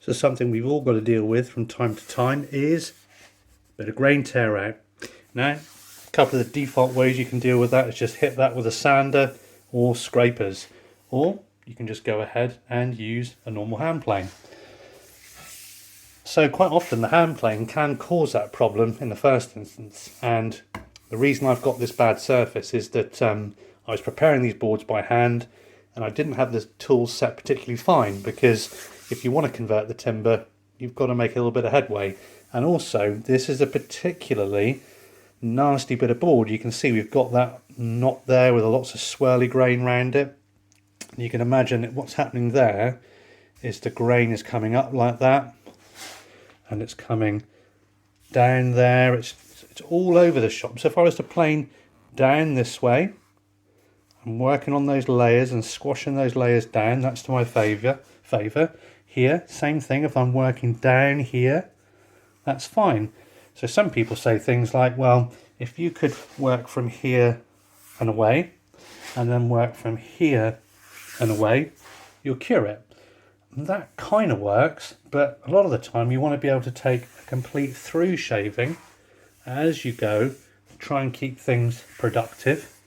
So something we've all got to deal with from time to time is a bit of grain tear out. Now, a couple of the default ways you can deal with that is just hit that with a sander or scrapers, or you can just go ahead and use a normal hand plane. So quite often the hand plane can cause that problem in the first instance, and the reason I've got this bad surface is that I was preparing these boards by hand and I didn't have the tools set particularly fine, because if you want to convert the timber you've got to make a little bit of headway. And also this is a particularly nasty bit of board. You can see we've got that knot there with lots of swirly grain around it. You can imagine that what's happening there is the grain is coming up like that and it's coming down there. It's all over the shop. So if I was to plane down this way, I'm working on those layers and squashing those layers down. That's to my favour. Here, same thing. If I'm working down here, that's fine. So some people say things like, well, if you could work from here and away, and then work from here and away, you'll cure it. And that kind of works, but a lot of the time you want to be able to take a complete through shaving as you go, to try and keep things productive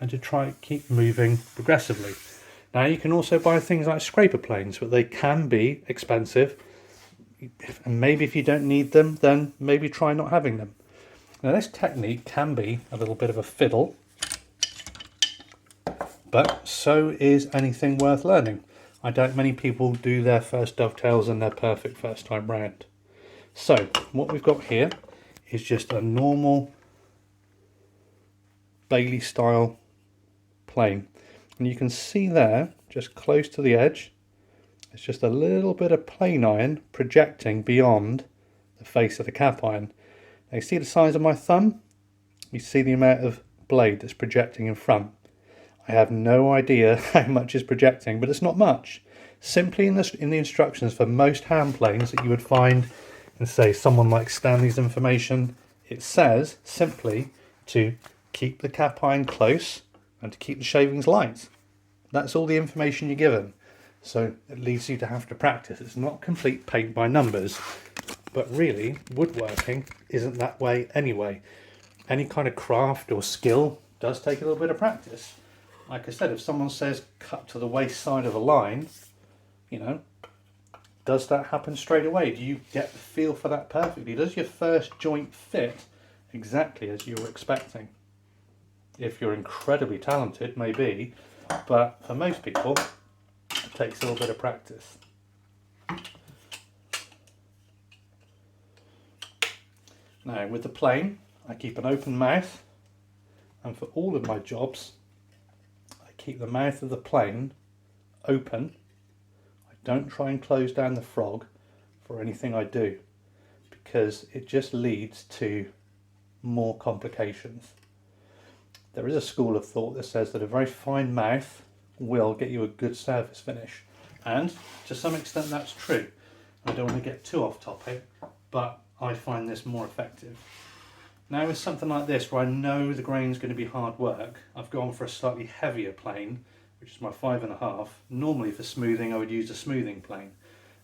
and to try and keep moving progressively. Now you can also buy things like scraper planes, but they can be expensive, and maybe if you don't need them, then maybe try not having them. Now this technique can be a little bit of a fiddle, but so is anything worth learning. I doubt many people do their first dovetails and they're perfect first time round. So what we've got here is just a normal Bailey style plane, and you can see there just close to the edge it's just a little bit of plane iron projecting beyond the face of the cap iron. Now you see the size of my thumb, you see the amount of blade that's projecting in front. I have no idea how much is projecting, but it's not much. Simply in the instructions for most hand planes that you would find in, say, someone like Stanley's information, it says simply to keep the cap iron close and to keep the shavings light. That's all the information you're given. So it leads you to have to practice. It's not complete paint by numbers, but really woodworking isn't that way anyway. Any kind of craft or skill does take a little bit of practice. Like I said, if someone says cut to the waist side of a line, you know, does that happen straight away? Do you get the feel for that perfectly? Does your first joint fit exactly as you were expecting? If you're incredibly talented, maybe, but for most people, it takes a little bit of practice. Now, with the plane, I keep an open mouth, and for all of my jobs, I keep the mouth of the plane open. I don't try and close down the frog for anything I do, because it just leads to more complications. There is a school of thought that says that a very fine mouth will get you a good surface finish, and to some extent that's true. I don't want to get too off topic, but I find this more effective. Now with something like this where I know the grain's going to be hard work, I've gone for a slightly heavier plane, which is my 5.5. Normally for smoothing I would use a smoothing plane,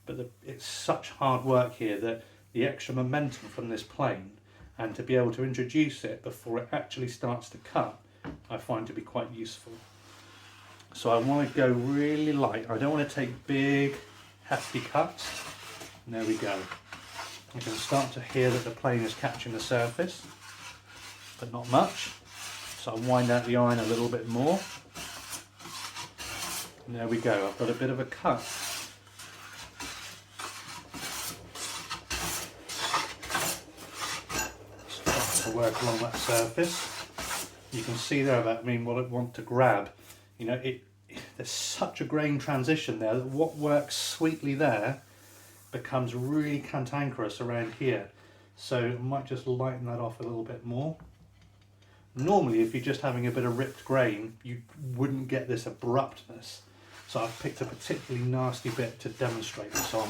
but it's such hard work here that the extra momentum from this plane and to be able to introduce it before it actually starts to cut, I find to be quite useful. So I want to go really light. I don't want to take big hefty cuts. And there we go. I can start to hear that the plane is catching the surface, but not much. So I wind out the iron a little bit more. And there we go, I've got a bit of a cut. Start to work along that surface. You can see there about what I want to grab. You know, there's such a grain transition there that what works sweetly there becomes really cantankerous around here. So I might just lighten that off a little bit more. Normally if you're just having a bit of ripped grain, you wouldn't get this abruptness. So I've picked a particularly nasty bit to demonstrate this on.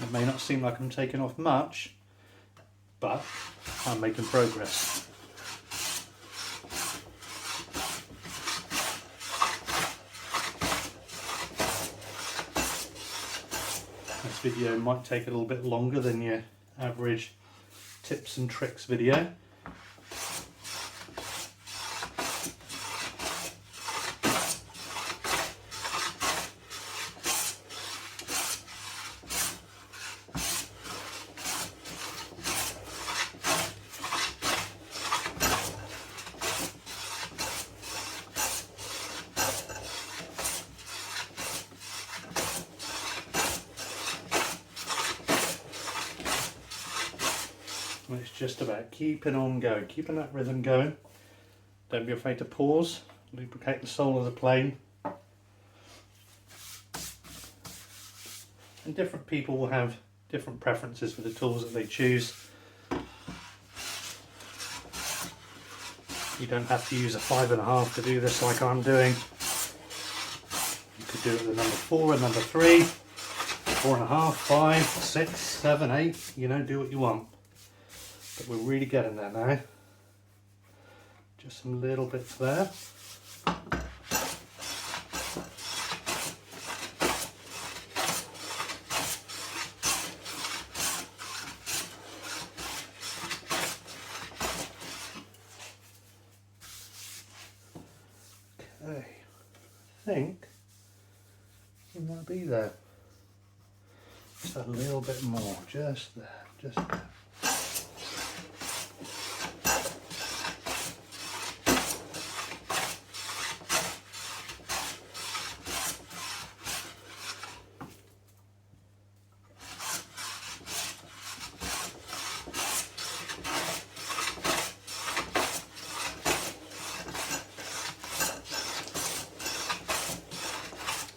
It may not seem like I'm taking off much, but I'm making progress. This video might take a little bit longer than your average tips and tricks video. And it's just about keeping on going, keeping that rhythm going. Don't be afraid to pause, lubricate the sole of the plane. And different people will have different preferences for the tools that they choose. You don't have to use a 5.5 to do this like I'm doing. You could do it with a number 4, a number 3, 4.5, 5, 6, 7, 8, you know, do what you want. But we're really getting there now. Just some little bits there. Okay, I think we might be there. Just a little bit more, just there, just there.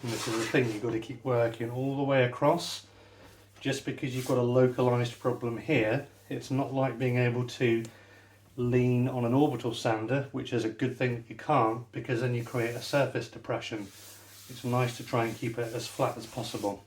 And this is the thing, you've got to keep working all the way across. Just because you've got a localized problem here, it's not like being able to lean on an orbital sander, which is a good thing that you can't, because then you create a surface depression. It's nice to try and keep it as flat as possible.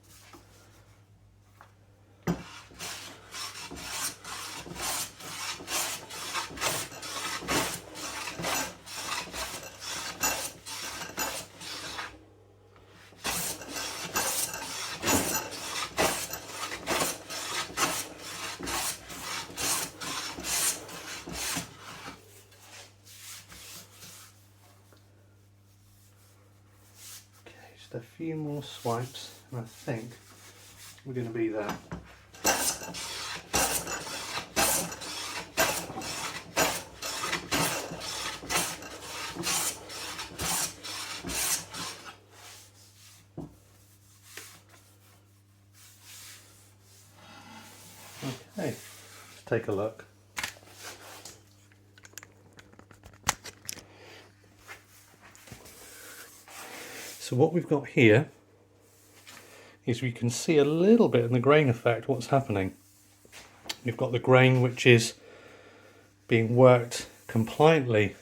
A few more swipes and I think we're going to be there. Okay, let's take a look. So what we've got here is we can see a little bit in the grain effect what's happening. We've got the grain which is being worked compliantly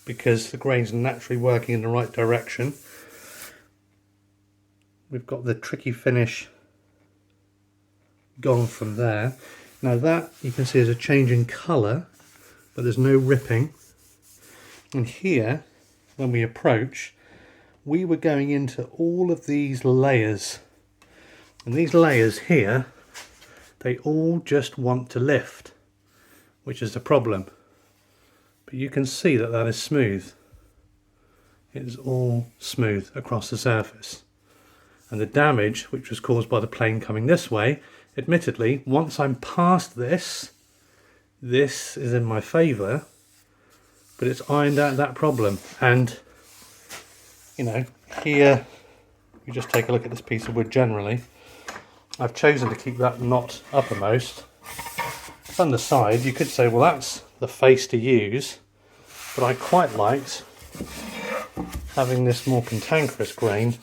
because the grain's naturally working in the right direction. We've got the tricky finish gone from there. Now that you can see is a change in colour, but there's no ripping. And here, when we approach, we were going into all of these layers, and these layers here, they all just want to lift, which is the problem. But you can see that that is smooth. It is all smooth across the surface. And the damage, which was caused by the plane coming this way, admittedly, once I'm past this, this is in my favour, but it's ironed out that problem. And you know, here, you just take a look at this piece of wood generally. I've chosen to keep that knot uppermost. On the side, you could say, well, that's the face to use, but I quite liked having this more cantankerous grain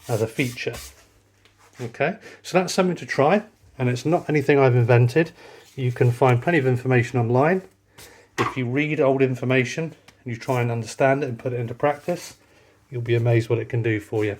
as a feature. Okay, so that's something to try, and it's not anything I've invented. You can find plenty of information online. If you read old information and you try and understand it and put it into practice, you'll be amazed what it can do for you.